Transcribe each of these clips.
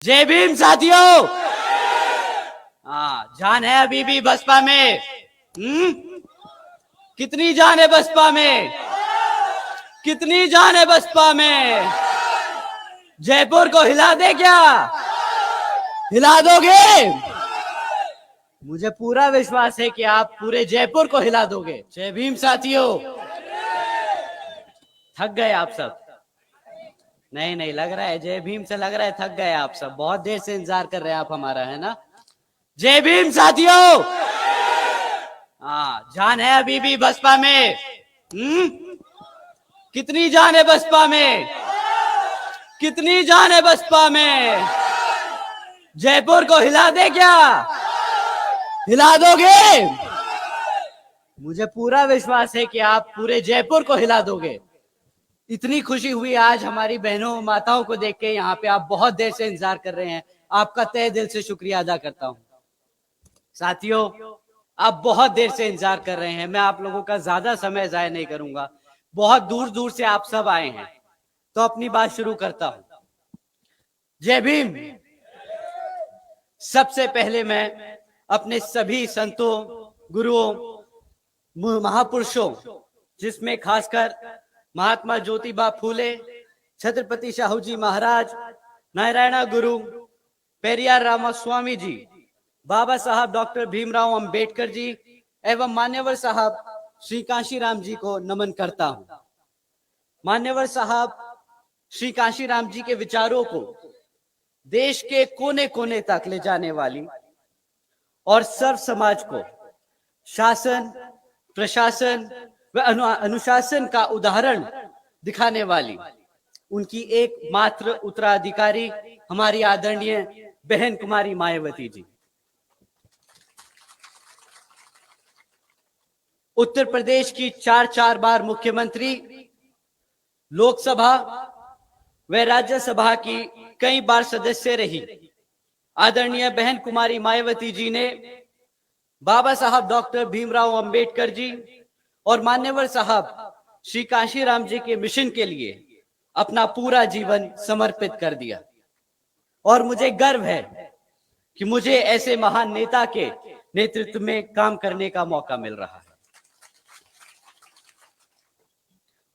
जय भीम साथियों। हाँ, जान है अभी भी बसपा में? कितनी जान है बसपा में? कितनी जान है बसपा में? जयपुर को हिला दे क्या? हिला दोगे? मुझे पूरा विश्वास है कि आप पूरे जयपुर को हिला दोगे। जय भीम साथियों। थक गए आप सब? नहीं लग रहा है, जय भीम से लग रहा है थक गए आप सब। बहुत देर से इंतजार कर रहे हैं आप हमारा, है ना? जय भीम साथियों। हाँ, जान है अभी भी बसपा में? कितनी जान है बसपा में? कितनी जान है बसपा में? जयपुर को हिला दे क्या? हिला दोगे? मुझे पूरा विश्वास है कि आप पूरे जयपुर को हिला दोगे। इतनी खुशी हुई आज हमारी बहनों माताओं को देख के। यहाँ पे आप बहुत देर से इंतजार कर रहे हैं, आपका तहे दिल से शुक्रिया अदा करता हूं। साथियों, आप बहुत देर से इंतजार कर रहे हैं, मैं आप लोगों का ज्यादा समय जाया नहीं करूंगा। बहुत दूर दूर से आप सब आए हैं, तो अपनी बात शुरू करता हूं। जय भीम। सबसे पहले मैं अपने सभी संतों, गुरुओं, महापुरुषों, जिसमें खासकर महात्मा ज्योतिबा फूले, छत्रपति शाहू जी महाराज, नारायण गुरु, पेरियार रामास्वामी जी, बाबा साहब डॉक्टर भीमराव अंबेडकर जी एवं मान्यवर साहब श्री कांशीराम जी को नमन करता हूं। मान्यवर साहब श्री कांशीराम जी के विचारों को देश के कोने कोने तक ले जाने वाली और सर्व समाज को शासन, प्रशासन व अनुशासन का उदाहरण दिखाने वाली उनकी एकमात्र उत्तराधिकारी हमारी आदरणीय बहन कुमारी मायावती जी। उत्तर प्रदेश की चार बार मुख्यमंत्री, लोकसभा व राज्यसभा की कई बार सदस्य रही आदरणीय बहन कुमारी मायावती जी ने बाबा साहब डॉक्टर भीमराव अंबेडकर जी और मान्यवर साहब श्री कांशीराम जी के मिशन के लिए अपना पूरा जीवन समर्पित कर दिया। और मुझे गर्व है कि मुझे ऐसे महान नेता के नेतृत्व में काम करने का मौका मिल रहा है।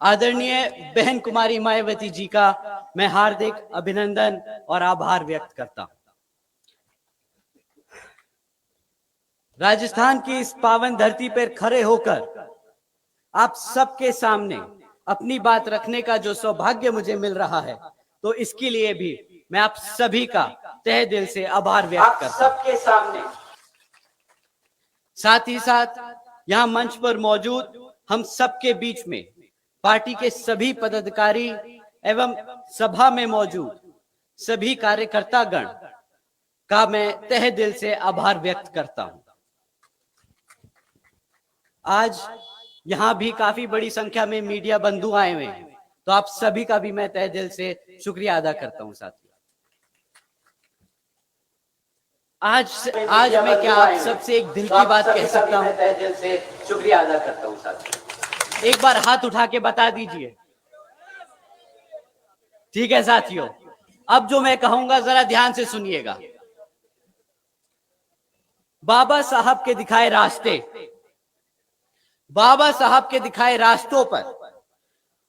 आदरणीय बहन कुमारी मायावती जी का मैं हार्दिक अभिनंदन और आभार व्यक्त करता हूं। राजस्थान की इस पावन धरती पर खड़े होकर आप सबके सामने अपनी बात रखने का जो सौभाग्य मुझे मिल रहा है, तो इसके लिए भी मैं आप सभी का तहे दिल से आभार व्यक्त करता हूं। सबके सामने, साथ ही साथ यहां मंच पर मौजूद हम सबके बीच में पार्टी के सभी पदाधिकारी एवं सभा में मौजूद सभी कार्यकर्तागण का मैं तहे दिल से आभार व्यक्त करता हूं। आज यहां भी काफी बड़ी संख्या में मीडिया बंधु आए हुए हैं, तो आप सभी का भी मैं तहे दिल से शुक्रिया अदा करता हूं। साथियों, आज मैं क्या आप सबसे एक दिल की बात कह सकता हूं? तहे दिल से शुक्रिया अदा करता हूं। साथियों, एक बार हाथ उठा के बता दीजिए। ठीक है साथियों, अब जो मैं कहूंगा जरा ध्यान से सुनिएगा। बाबा साहब के दिखाए रास्ते, बाबा साहब के दिखाए रास्तों पर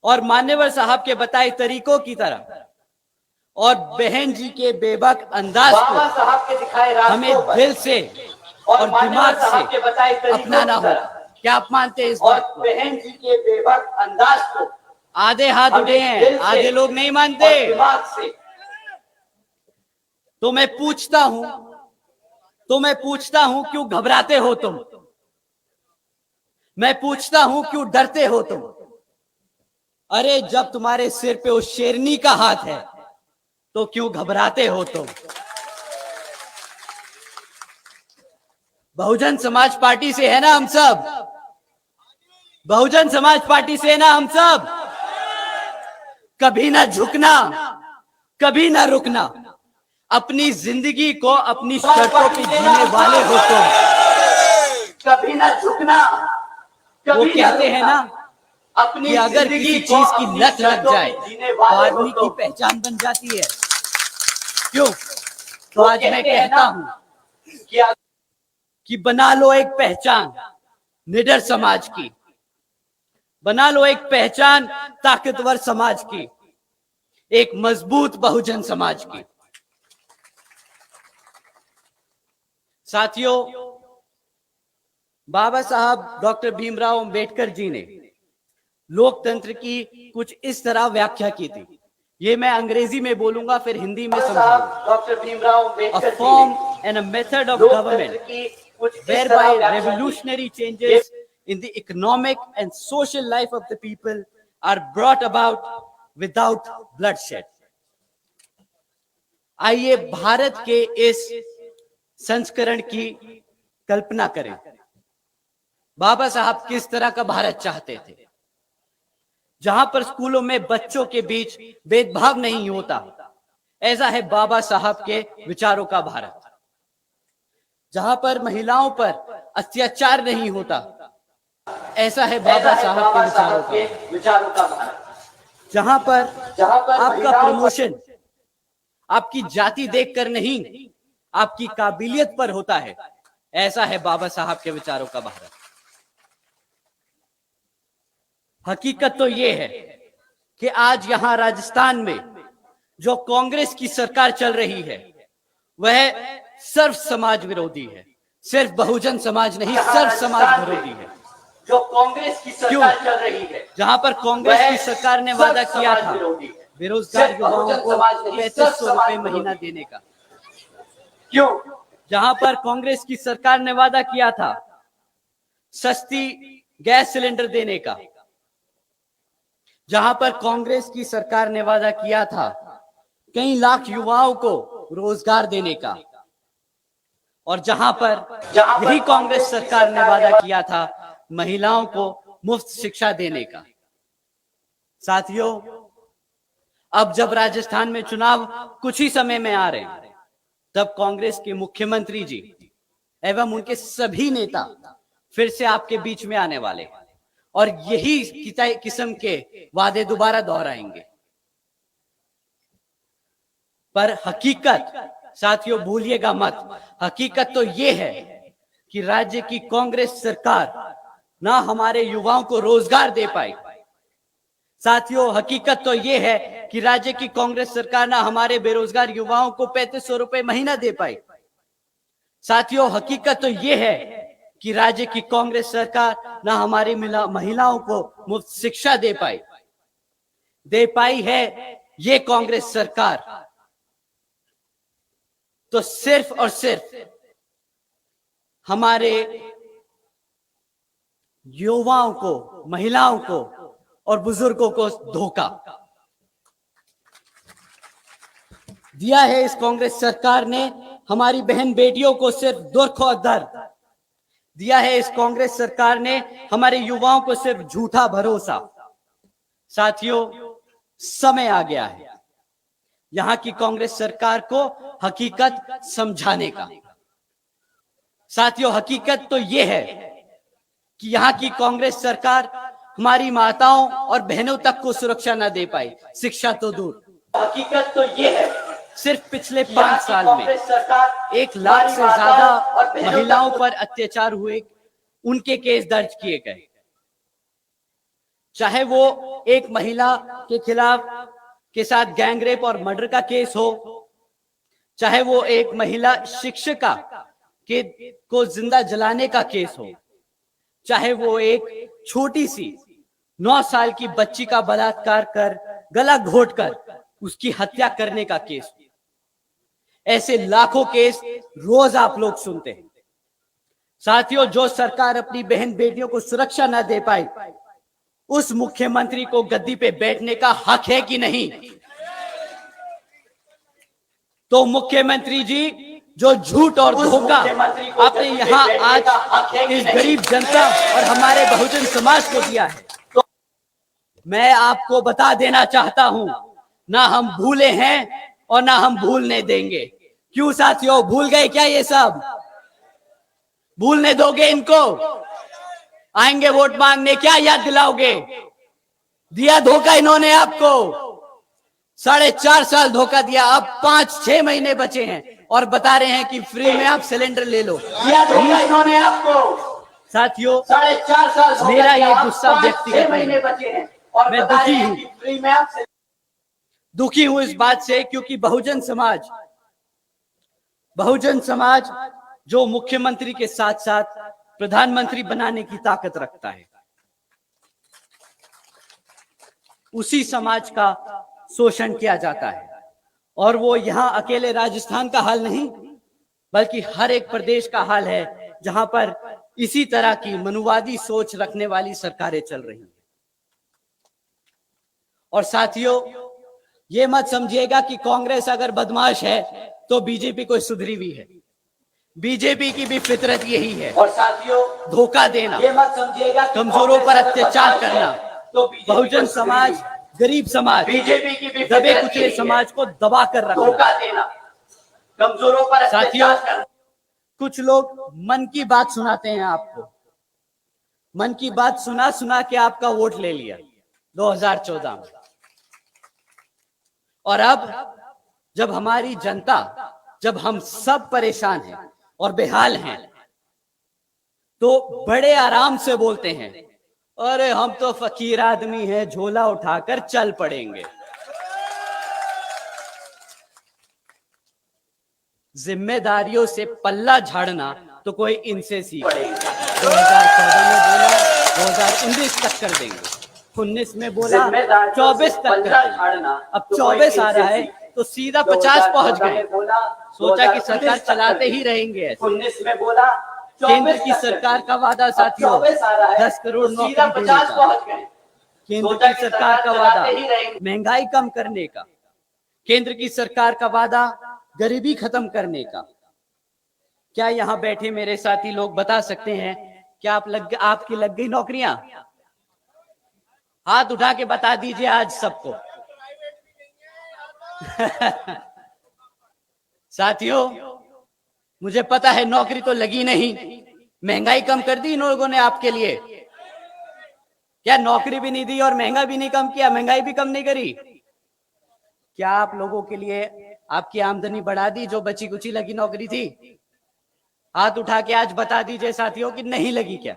और मान्यवर साहब के बताए तरीकों की तरह और बहन जी के बेबाक अंदाज को साहब के दिखाए हमें दिल से और दिमाग से अपनाना होगा। क्या आप मानते हैं इस बात को? बहन जी के बेबाक अंदाज को आधे हाथ उठे हैं, आधे लोग नहीं मानते। तो मैं पूछता हूं क्यों घबराते हो तुम? मैं पूछता हूं क्यों डरते हो तुम? अरे जब तुम्हारे सिर पे उस शेरनी का हाथ है तो क्यों घबराते हो तुम? बहुजन समाज पार्टी से है ना हम सब? बहुजन समाज पार्टी से है ना हम सब? कभी ना झुकना, कभी ना रुकना, अपनी जिंदगी को अपनी शर्तों पे जीने वाले हो तुम। कभी ना झुकना। वो कहते हैं ना कि अगर किसी चीज की लत लग जाए तो आदमी की पहचान बन जाती है। क्यों? तो आज मैं कहता हूं कि बना लो एक पहचान निडर समाज की, बना लो एक पहचान ताकतवर समाज की, एक मजबूत बहुजन समाज की। साथियों, बाबा साहब डॉक्टर भीमराव अंबेडकर जी ने लोकतंत्र की कुछ इस तरह व्याख्या की थी। ये मैं अंग्रेजी में बोलूंगा, फिर हिंदी में समझाऊंगा। Doctor Bhimrao Ambedkar, a form and a method of government whereby revolutionary changes in the economic and social life of the people are brought about without bloodshed। आइए भारत के इस संस्करण की कल्पना करें। बाबा साहब किस तरह का भारत चाहते थे, जहां पर स्कूलों में बच्चों के बीच भेदभाव नहीं होता। ऐसा है बाबा साहब के विचारों का भारत। जहां पर महिलाओं पर अत्याचार नहीं होता, ऐसा है बाबा साहब के विचारों का भारत। जहां पर आपका प्रमोशन आपकी जाति देखकर नहीं, आपकी काबिलियत पर होता है, ऐसा है बाबा साहब के विचारों का भारत। हकीकत तो यह है कि आज यहां राजस्थान में जो कांग्रेस की सरकार चल रही है, वह सर्व समाज विरोधी है। सिर्फ बहुजन समाज नहीं, सर्व समाज विरोधी है। जो कांग्रेस की सरकार चल रही है, जहां पर कांग्रेस की सरकार ने वादा किया था बेरोजगार युवाओं को 3500 रुपए महीना देने का, क्यों? जहां पर कांग्रेस की सरकार ने वादा किया था सस्ती गैस सिलेंडर देने का, जहां पर कांग्रेस की सरकार ने वादा किया था कई लाख युवाओं को रोजगार देने का, और जहां पर यही कांग्रेस सरकार ने वादा किया था महिलाओं को मुफ्त शिक्षा देने का। साथियों, अब जब राजस्थान में चुनाव कुछ ही समय में आ रहे हैं, तब कांग्रेस के मुख्यमंत्री जी एवं उनके सभी नेता फिर से आपके बीच में आने वाले हैं और यही किस्म के वादे दोबारा दोहराएंगे। पर हकीकत, साथियों भूलिएगा मत, हकीकत तो यह है कि राज्य की कांग्रेस सरकार ना हमारे युवाओं को रोजगार दे पाई। साथियों, हकीकत तो यह है कि राज्य की कांग्रेस सरकार ना हमारे बेरोजगार युवाओं को 3500 रुपए महीना दे पाई। साथियों, हकीकत तो यह है कि राज्य की कांग्रेस सरकार ना हमारी महिलाओं को मुफ्त शिक्षा दे पाई है ये कांग्रेस सरकार तो सिर्फ और सिर्फ हमारे युवाओं को, महिलाओं को और बुजुर्गों को धोखा दिया है। इस कांग्रेस सरकार ने हमारी बहन बेटियों को सिर्फ दुख और दर्द दिया है। इस कांग्रेस सरकार ने हमारे युवाओं को सिर्फ झूठा भरोसा। साथियों, समय आ गया है यहां की कांग्रेस सरकार को हकीकत समझाने का। साथियों, हकीकत तो यह है कि यहां की कांग्रेस सरकार हमारी माताओं और बहनों तक को सुरक्षा न दे पाई, शिक्षा तो दूर। हकीकत तो यह है सिर्फ पिछले 5 साल में 1 लाख से ज्यादा महिलाओं पर अत्याचार हुए, उनके केस दर्ज किए गए। चाहे वो एक महिला के खिलाफ के साथ गैंगरेप और मर्डर का केस हो, चाहे वो एक महिला शिक्षिका को जिंदा जलाने का केस हो, चाहे वो एक छोटी सी 9 साल की बच्ची का बलात्कार कर गला घोटकर उसकी हत्या करने का केस हो। ऐसे लाखों केस रोज आप लोग सुनते हैं। साथियों, जो सरकार अपनी बहन बेटियों को सुरक्षा न दे पाई, उस मुख्यमंत्री को गद्दी पे बैठने का हक है कि नहीं? तो मुख्यमंत्री जी, जो झूठ और धोखा आपने यहां आज इस गरीब जनता और हमारे बहुजन समाज को दिया है, तो मैं आपको बता देना चाहता हूं, ना हम भूले हैं और ना हम भूलने देंगे। क्यों साथियों, भूल गए क्या? ये सब भूलने दोगे इनको? आएंगे वोट मांगने, क्या याद दिलाओगे? दिया धोखा इन्होंने आपको। 4.5 साल धोखा दिया, अब 5-6 महीने बचे हैं और बता रहे हैं कि फ्री में आप सिलेंडर ले लो। इन्होंने आपको साथियों, 4.5 साल मेरा ये गुस्सा व्यक्तिगत महीने बचे हैं और मैं बता रहे दुखी हैं हूं। कि फ्री में आप दुखी हूं इस बात से क्योंकि बहुजन समाज जो मुख्यमंत्री के साथ साथ प्रधानमंत्री बनाने की ताकत रखता है, उसी समाज का शोषण किया जाता है। और वो यहां अकेले राजस्थान का हाल नहीं, बल्कि हर एक प्रदेश का हाल है जहां पर इसी तरह की मनुवादी सोच रखने वाली सरकारें चल रही हैं। और साथियों, ये मत समझिएगा कि कांग्रेस अगर बदमाश है तो बीजेपी कोई सुधरी हुई है। बीजेपी की भी फितरत यही है। और साथियों, धोखा देना, ये मत समझिएगा कमजोरों पर अत्याचार करना, तो बहुजन समाज, गरीब समाज, बीजेपी की भी दबे कुचले समाज को दबा कर रखना, धोखा देना, कमजोरों पर साथियों, अत्याचार करना। कुछ लोग मन की बात सुनाते हैं आपको। मन की बात सुना सुना के आपका वोट ले लिया 2014 में। और अब जब हमारी जनता, जब हम सब परेशान हैं और बेहाल हैं, तो बड़े आराम से बोलते हैं, अरे हम तो फकीर आदमी हैं, झोला उठाकर चल पड़ेंगे। जिम्मेदारियों से पल्ला झाड़ना तो कोई इनसे सीख। 2014 में बोला 2019 तक कर देंगे, 19 में बोला 24 तक कर देंगे, अब 24 आ रहा है तो सीधा 50 पहुंच गए। सोचा कि सरकार चलाते ही रहेंगे। 19 में बोला केंद्र की सरकार का वादा साथियों 10 करोड़ नौकरी देने का, केंद्र की सरकार का वादा महंगाई कम करने का, केंद्र की सरकार का वादा गरीबी खत्म करने का। क्या यहां बैठे मेरे साथी लोग बता सकते हैं क्या आपकी लग गई नौकरियां? हाथ उठा के बता दीजिए आज सबको। साथियों, मुझे पता है नौकरी तो लगी नहीं, महंगाई कम कर दी इन लोगों ने आपके लिए। क्या नौकरी भी नहीं दी और महंगा भी नहीं कम किया, महंगाई भी कम नहीं करी? क्या आप लोगों के लिए आपकी आमदनी बढ़ा दी जो बची कुची लगी नौकरी थी? हाथ उठा के आज बता दीजिए साथियों कि नहीं लगी क्या?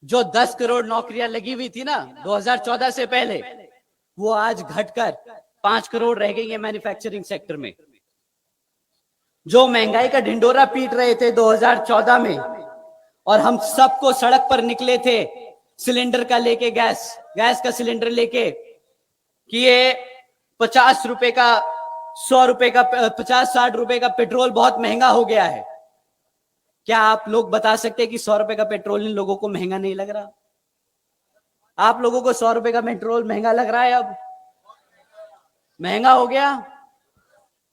जो 10 करोड़ नौकरियां लगी हुई थी ना 2014 से पहले, वो आज घटकर 5 करोड़ रह गई है मैन्युफैक्चरिंग सेक्टर में। जो महंगाई का ढिंडोरा पीट रहे थे 2014 में और हम सबको सड़क पर निकले थे सिलेंडर का लेके, गैस का सिलेंडर लेके, कि ये 50 रुपए का, 100 रुपए का, 50-60 रुपए का पेट्रोल बहुत महंगा हो गया है। क्या आप लोग बता सकते हैं कि 100 रुपए का पेट्रोल इन लोगों को महंगा नहीं लग रहा? आप लोगों को 100 रुपए का पेट्रोल महंगा लग रहा है? अब महंगा हो गया।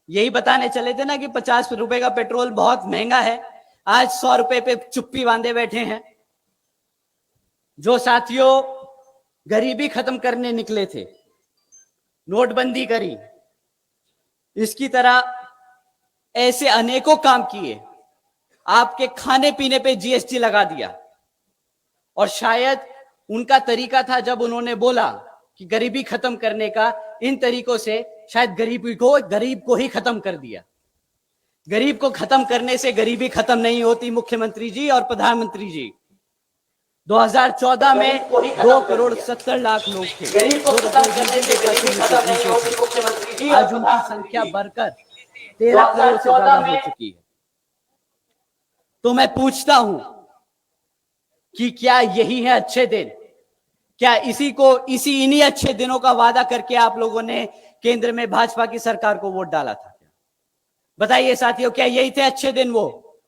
यही बताने चले थे ना कि 50 रुपए का पेट्रोल बहुत महंगा है, आज 100 रुपए पे चुप्पी बांधे बैठे हैं। जो साथियों गरीबी खत्म करने निकले थे, नोटबंदी करी, इसकी तरह ऐसे अनेकों काम किए, आपके खाने पीने पे जीएसटी लगा दिया। और शायद उनका तरीका था जब उन्होंने बोला कि गरीबी खत्म करने का, इन तरीकों से शायद गरीब को ही खत्म कर दिया। गरीब को खत्म करने से गरीबी खत्म नहीं होती मुख्यमंत्री जी और प्रधानमंत्री जी। 2014 में 2,70,00,000 लोग थे। गरीब को खत्म करने से गरीबी खत्म नहीं होती मुख्यमंत्री जी। आज उनकी संख्या बढ़कर 13 करोड़ से ज्यादा हो चुकी है। तो मैं पूछता हूं कि क्या यही है अच्छे दिन? क्या इन्हीं अच्छे दिनों का वादा करके आप लोगों ने केंद्र में भाजपा की सरकार को वोट डाला था? बताइए साथियों, क्या यही थे अच्छे दिन? वो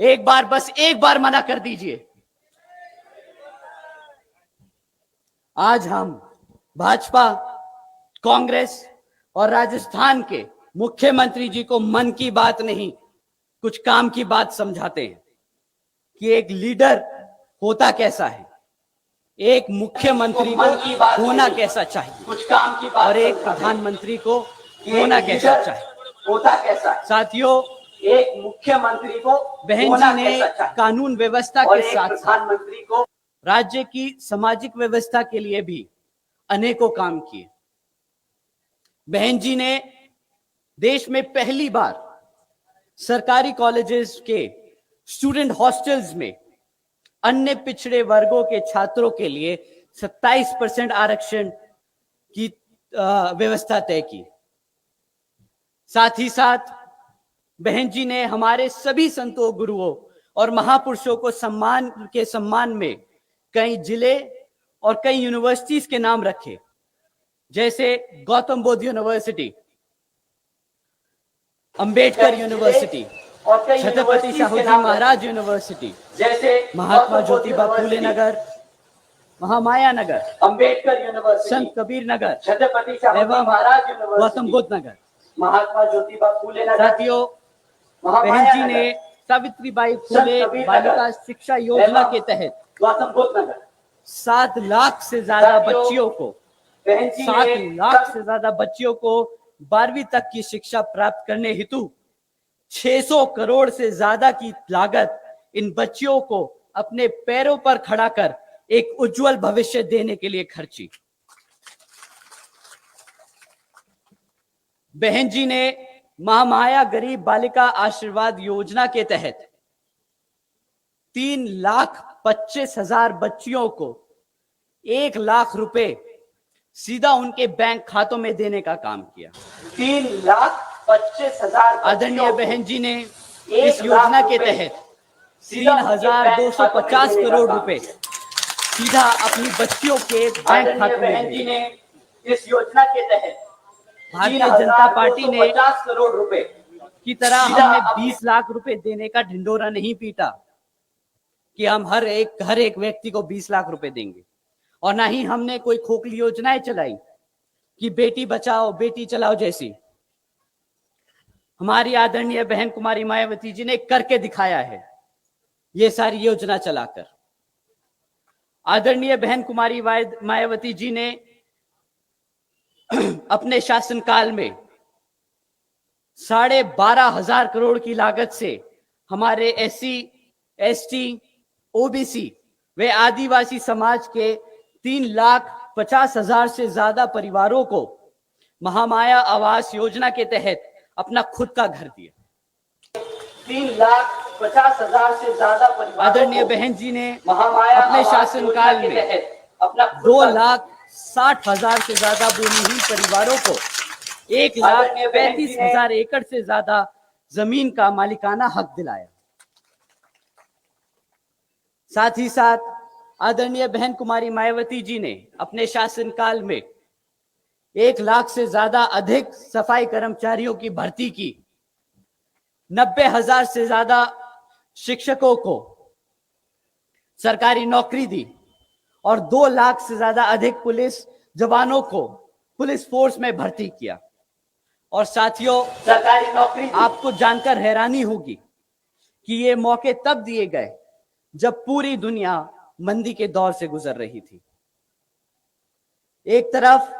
एक बार, बस एक बार मना कर दीजिए। आज हम भाजपा, कांग्रेस और राजस्थान के मुख्यमंत्री जी को मन की बात नहीं, कुछ काम की बात समझाते हैं कि एक लीडर होता कैसा है, एक मुख्यमंत्री को होना कैसा चाहिए, कुछ काम की बात, और एक प्रधानमंत्री को होना कैसा चाहिए, होता कैसा है। साथियों, एक मुख्यमंत्री को बहन जी ने कानून व्यवस्था के साथ प्रधानमंत्री को राज्य की सामाजिक व्यवस्था के लिए भी अनेकों काम किए। बहन जी ने देश में पहली बार सरकारी कॉलेजेस के स्टूडेंट हॉस्टल्स में अन्य पिछड़े वर्गों के छात्रों के लिए 27% आरक्षण की व्यवस्था तय की। साथ ही साथ बहन जी ने हमारे सभी संतों, गुरुओं और महापुरुषों को सम्मान में कई जिले और कई यूनिवर्सिटीज के नाम रखे, जैसे गौतम बुद्ध यूनिवर्सिटी, अंबेडकर यूनिवर्सिटी, छत्रपति शाहू जी महाराज यूनिवर्सिटी, जैसे महात्मा ज्योतिबा फूले नगर, महामाया नगर, अंबेडकर यूनिवर्सिटी, संत कबीर नगर, छत्रपति शाहू जी महाराज यूनिवर्सिटी, गौतम बुद्ध नगर, महात्मा ज्योतिबा फूले नगर। साथियों, बहन जी ने सावित्रीबाई फूले बालिका शिक्षा योजना के तहत गौतम बुद्ध नगर 7 लाख से ज्यादा बच्चियों को 12वीं तक की शिक्षा प्राप्त करने हेतु 600 करोड़ से ज्यादा की लागत इन बच्चियों को अपने पैरों पर खड़ा कर एक उज्जवल भविष्य देने के लिए खर्ची। बहन जी ने महामाया गरीब बालिका आशीर्वाद योजना के तहत 3,25,000 बच्चियों को 1 लाख रुपए सीधा उनके बैंक खातों में देने का काम किया। 3,25,000 आदरणीय बहन जी ने इस योजना के तहत 3,250 करोड़ रुपए सीधा अपनी बच्चियों के बैंक खातों में दिए। इस योजना के तहत भारतीय जनता पार्टी ने 50 करोड़ रुपए की तरह हमने 20 लाख रुपए देने का ढिंडोरा नहीं पीटा कि हम हर एक व्यक्ति को 20 लाख रुपए देंगे, और ना ही हमने कोई खोखली योजनाएं चलाई कि बेटी बचाओ बेटी चलाओ जैसी। हमारी आदरणीय बहन कुमारी मायावती जी ने करके दिखाया है ये सारी योजना चलाकर। आदरणीय बहन कुमारी मायावती जी ने अपने शासनकाल में 12,500 करोड़ की लागत से हमारे SC, ST, OBC वे आदिवासी समाज के 3,50,000 से ज्यादा परिवारों को महामाया आवास योजना के तहत अपना खुद का घर दिया। 3,50,000 से ज्यादा परिवारों आदरणीय बहन जी ने अपने शासनकाल में अपना 2,60,000 से ज्यादा भूमिहीन परिवारों को 1,35,000 एकड़ से ज्यादा जमीन का मालिकाना हक दिलाया। साथ ही साथ आदरणीय बहन कुमारी मायावती जी ने अपने शासनकाल में 1 लाख से ज्यादा अधिक सफाई कर्मचारियों की भर्ती की, 90,000 से ज्यादा शिक्षकों को सरकारी नौकरी दी और 2 लाख से ज्यादा अधिक पुलिस जवानों को पुलिस फोर्स में भर्ती किया। और साथियों, सरकारी नौकरी आपको जानकर हैरानी होगी कि ये मौके तब दिए गए जब पूरी दुनिया मंदी के दौर से गुजर रही थी। एक तरफ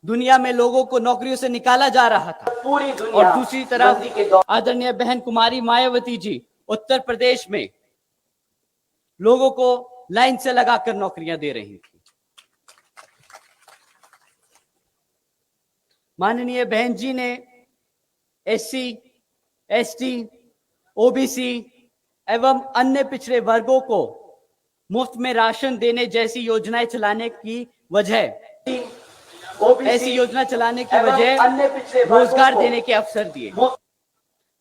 दुनिया में लोगों को नौकरियों से निकाला जा रहा था पूरी दुनिया, और दूसरी तरफ आदरणीय बहन कुमारी मायावती जी उत्तर प्रदेश में लोगों को लाइन से लगाकर नौकरियां दे रही थी। माननीय बहन जी ने SC, ST, OBC एवं अन्य पिछड़े वर्गों को मुफ्त में राशन देने जैसी योजनाएं चलाने की वजह ऐसी योजना चलाने की वजह रोजगार देने के अवसर दिए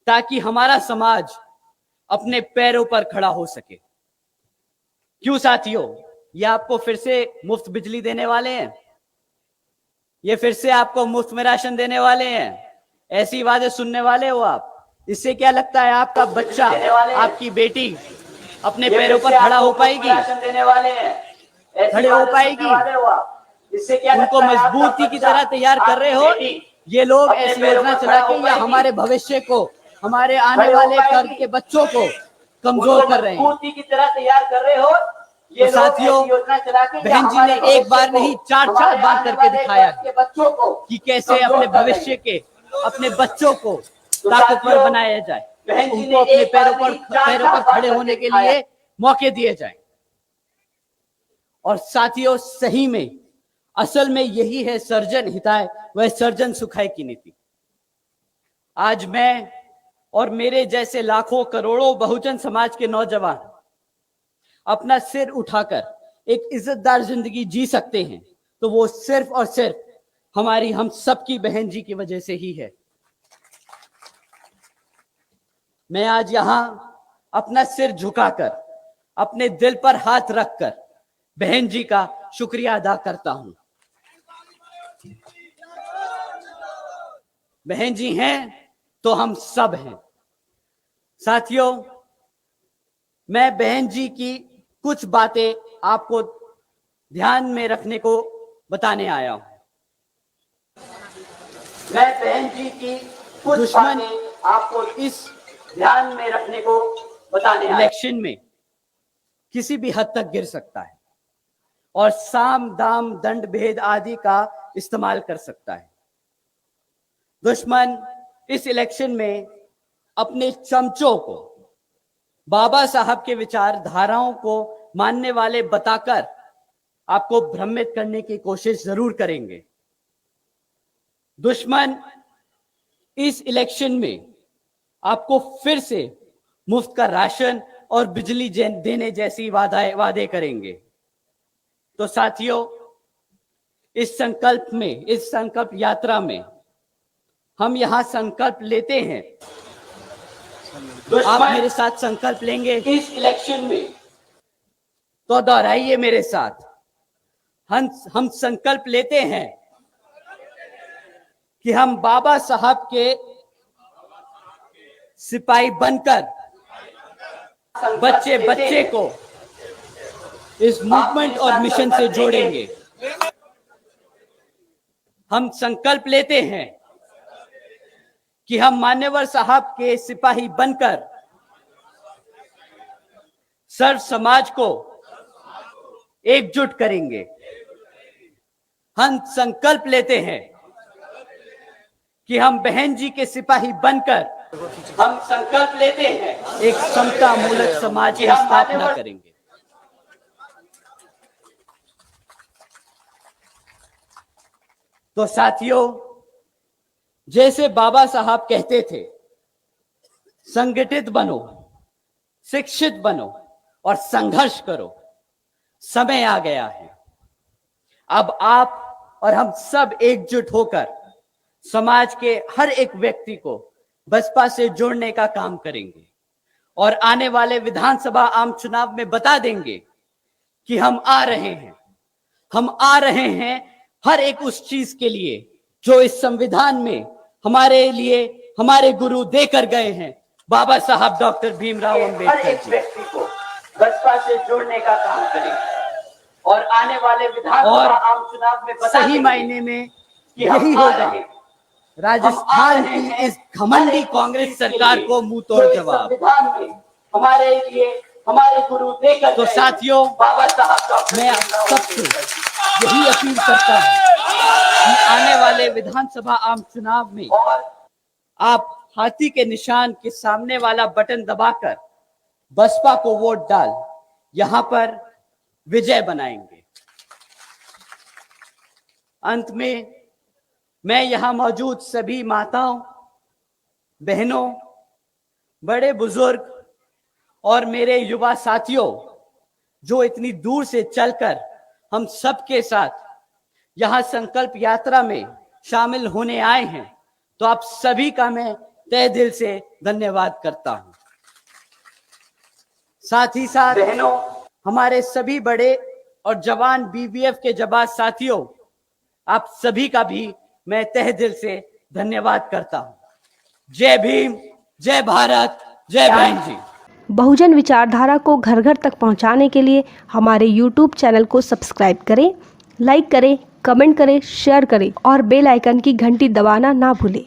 ताकि हमारा समाज अपने पैरों पर खड़ा हो सके। क्यों साथियों, ये आपको फिर से मुफ्त बिजली देने वाले हैं, ये फिर से आपको मुफ्त में राशन देने वाले हैं, ऐसी बातें सुनने वाले हो आप? इससे क्या लगता है आपका बच्चा, आपकी बेटी अपने पैरों पर खड़ा हो पाएगी, खड़े हो पाएगी? इससे क्या उनको मजबूती की तरह तैयार कर रहे हो ये लोग ऐसी योजना चला के, या हमारे भविष्य को, हमारे आने वाले कल के बच्चों को कमजोर कर रहे हैं? मजबूती की तरह तैयार कर रहे हो ये साथियों। बहन जी ने एक बार नहीं 4 बार करके दिखाया कि कैसे अपने भविष्य के, अपने बच्चों को ताकतवर बनाया जाए, उनको अपने पैरों पर खड़े होने के लिए मौके दिए जाए। और साथियों, सही में असल में यही है सर्जन हिताय व सर्जन सुखाय की नीति। आज मैं और मेरे जैसे लाखों करोड़ों बहुजन समाज के नौजवान अपना सिर उठाकर एक इज्जतदार जिंदगी जी सकते हैं तो वो सिर्फ और सिर्फ हमारी हम सबकी बहन जी की वजह से ही है। मैं आज यहां अपना सिर झुकाकर अपने दिल पर हाथ रखकर बहन जी का शुक्रिया अदा करता हूं। बहन जी हैं तो हम सब हैं। साथियों, मैं बहन जी की कुछ बातें आपको ध्यान में रखने को बताने आया हूं। मैं बहन जी की कुछ बातें आपको इस ध्यान में रखने को बताने आया। इलेक्शन में किसी भी हद तक गिर सकता है और साम दाम दंड भेद आदि का इस्तेमाल कर सकता है। दुश्मन इस इलेक्शन में अपने चमचों को बाबा साहब के विचारधाराओं को मानने वाले बताकर आपको भ्रमित करने की कोशिश जरूर करेंगे। दुश्मन इस इलेक्शन में आपको फिर से मुफ्त का राशन और बिजली देने जैसी वादे करेंगे। तो साथियों, इस संकल्प यात्रा में हम यहां संकल्प लेते हैं। आप मेरे साथ संकल्प लेंगे इस इलेक्शन में, तो दोहराइए मेरे साथ। हम संकल्प लेते हैं कि हम बाबा साहब के सिपाही बनकर बच्चे बच्चे को इस मूवमेंट और मिशन से जोड़ेंगे। हम संकल्प लेते हैं कि हम मान्यवर साहब के सिपाही बनकर सर्व समाज को एकजुट करेंगे। हम संकल्प लेते हैं कि हम बहन जी के सिपाही बनकर हम संकल्प लेते हैं एक समता मूलक समाज की स्थापना करेंगे। तो साथियों, जैसे बाबा साहब कहते थे, संगठित बनो, शिक्षित बनो और संघर्ष करो। समय आ गया है। अब आप और हम सब एकजुट होकर समाज के हर एक व्यक्ति को बसपा से जोड़ने का काम करेंगे और आने वाले विधानसभा आम चुनाव में बता देंगे कि हम आ रहे हैं। हम आ रहे हैं हर एक उस चीज के लिए जो इस संविधान में हमारे लिए हमारे गुरु देकर गए हैं, बाबा साहब डॉक्टर भीमराव अंबेडकर। हर एक व्यक्ति को बसपा से जोड़ने का काम करेंगे और आने वाले विधानसभा आम चुनाव में सही मायने में यही होगा राजस्थान की इस घमंडी कांग्रेस सरकार को मुंह तोड़ जवाब। हमारे लिए हमारे गुरु देकर। तो साथियों, बाबा साहब मैं सबसे यही अपील करता हूं कि आने वाले विधानसभा आम चुनाव में आप हाथी के निशान के सामने वाला बटन दबाकर बसपा को वोट डाल यहां पर विजय बनाएंगे। अंत में मैं यहां मौजूद सभी माताओं, बहनों, बड़े बुजुर्ग और मेरे युवा साथियों जो इतनी दूर से चलकर हम सबके साथ यहां संकल्प यात्रा में शामिल होने आए हैं, तो आप सभी का मैं तहे दिल से धन्यवाद करता हूं। साथ ही साथ बहनों, हमारे सभी बड़े और जवान बीबीएफ के जवान साथियों, आप सभी का भी मैं तहे दिल से धन्यवाद करता हूं। जय भीम, जय भारत, जय बहन जी। बहुजन विचारधारा को घर घर तक पहुंचाने के लिए हमारे YouTube चैनल को सब्सक्राइब करें, लाइक करें, कमेंट करें, शेयर करें और बेल आइकन की घंटी दबाना ना भूलें।